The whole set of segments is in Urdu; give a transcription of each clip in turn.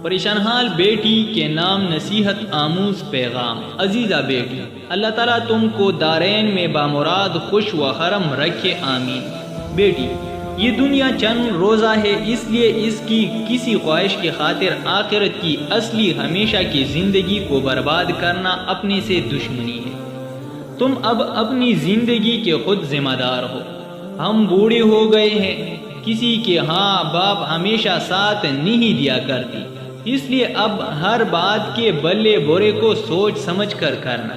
پریشان حال بیٹی کے نام نصیحت آموز پیغام۔ عزیزہ بیٹی، اللہ تعالیٰ تم کو دارین میں بامراد خوش و خرم رکھے، آمین۔ بیٹی، یہ دنیا چند روزہ ہے، اس لیے اس کی کسی خواہش کی خاطر آخرت کی اصلی ہمیشہ کی زندگی کو برباد کرنا اپنے سے دشمنی ہے۔ تم اب اپنی زندگی کے خود ذمہ دار ہو۔ ہم بوڑھے ہو گئے ہیں، کسی کے ہاں باپ ہمیشہ ساتھ نہیں دیا کرتی، اس لیے اب ہر بات کے بلے برے کو سوچ سمجھ کر کرنا۔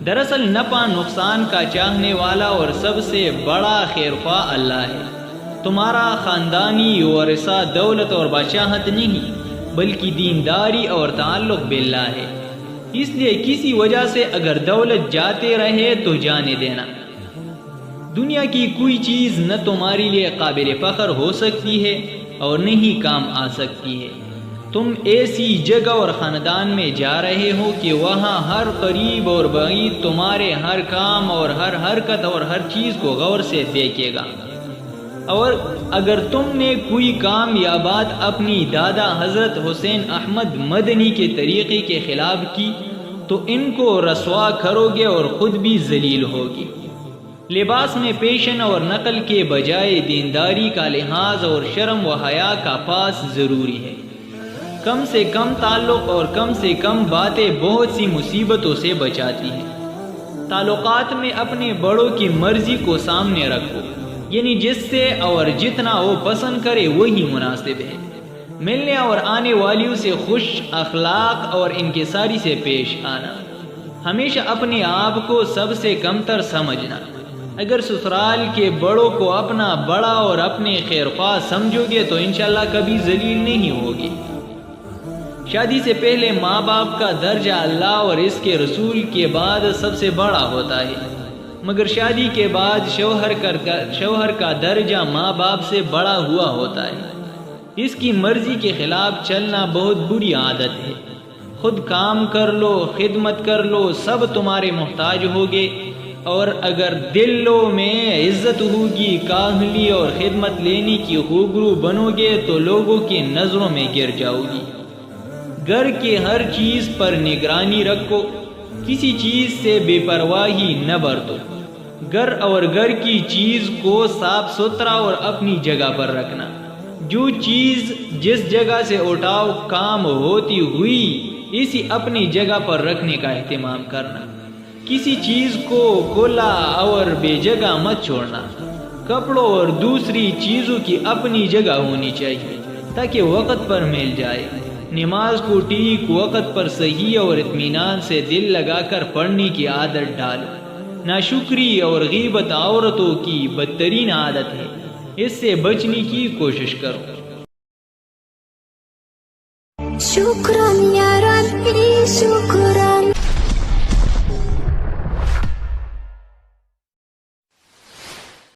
دراصل نفع نقصان کا چاہنے والا اور سب سے بڑا خیرخواہ اللہ ہے۔ تمہارا خاندانی ورثہ دولت اور بادشاہت نہیں، بلکہ دینداری اور تعلق باللہ ہے۔ اس لیے کسی وجہ سے اگر دولت جاتے رہے تو جانے دینا۔ دنیا کی کوئی چیز نہ تمہارے لیے قابل فخر ہو سکتی ہے اور نہ ہی کام آ سکتی ہے۔ تم ایسی جگہ اور خاندان میں جا رہے ہو کہ وہاں ہر قریب اور بعید تمہارے ہر کام اور ہر حرکت اور ہر چیز کو غور سے دیکھے گا، اور اگر تم نے کوئی کام یا بات اپنی دادا حضرت حسین احمد مدنی کے طریقے کے خلاف کی تو ان کو رسوا کرو گے اور خود بھی ذلیل ہوگی۔ لباس میں پیشن اور نقل کے بجائے دینداری کا لحاظ اور شرم و حیا کا پاس ضروری ہے۔ کم سے کم تعلق اور کم سے کم باتیں بہت سی مصیبتوں سے بچاتی ہیں۔ تعلقات میں اپنے بڑوں کی مرضی کو سامنے رکھو، یعنی جس سے اور جتنا وہ پسند کرے وہی مناسب ہے۔ ملنے اور آنے والیوں سے خوش اخلاق اور انکساری سے پیش آنا۔ ہمیشہ اپنے آپ کو سب سے کمتر سمجھنا۔ اگر سسرال کے بڑوں کو اپنا بڑا اور اپنے خیرخواہ سمجھو گے تو انشاءاللہ کبھی ذلیل نہیں ہوگی۔ شادی سے پہلے ماں باپ کا درجہ اللہ اور اس کے رسول کے بعد سب سے بڑا ہوتا ہے، مگر شادی کے بعد شوہر کا درجہ ماں باپ سے بڑا ہوا ہوتا ہے۔ اس کی مرضی کے خلاف چلنا بہت بری عادت ہے۔ خود کام کر لو، خدمت کر لو، سب تمہارے محتاج ہوگے، اور اگر دلوں میں عزت ہوگی، کاہلی اور خدمت لینے کی خوگرو بنو گے تو لوگوں کی نظروں میں گر جاؤ گی۔ گھر کے ہر چیز پر نگرانی رکھو، کسی چیز سے بے پرواہی نہ برتو۔ گھر اور گھر کی چیز کو صاف ستھرا اور اپنی جگہ پر رکھنا۔ جو چیز جس جگہ سے اٹھاؤ کام ہوتی ہوئی اسی اپنی جگہ پر رکھنے کا اہتمام کرنا۔ کسی چیز کو کھلا اور بے جگہ مت چھوڑنا۔ کپڑوں اور دوسری چیزوں کی اپنی جگہ ہونی چاہیے تاکہ وقت پر مل جائے۔ نماز کو ٹھیک وقت پر صحیح اور اطمینان سے دل لگا کر پڑھنے کی عادت ڈالو۔ ناشکری اور غیبت عورتوں کی بدترین عادت ہے، اس سے بچنے کی کوشش کرو۔ شکران یا ربی شکر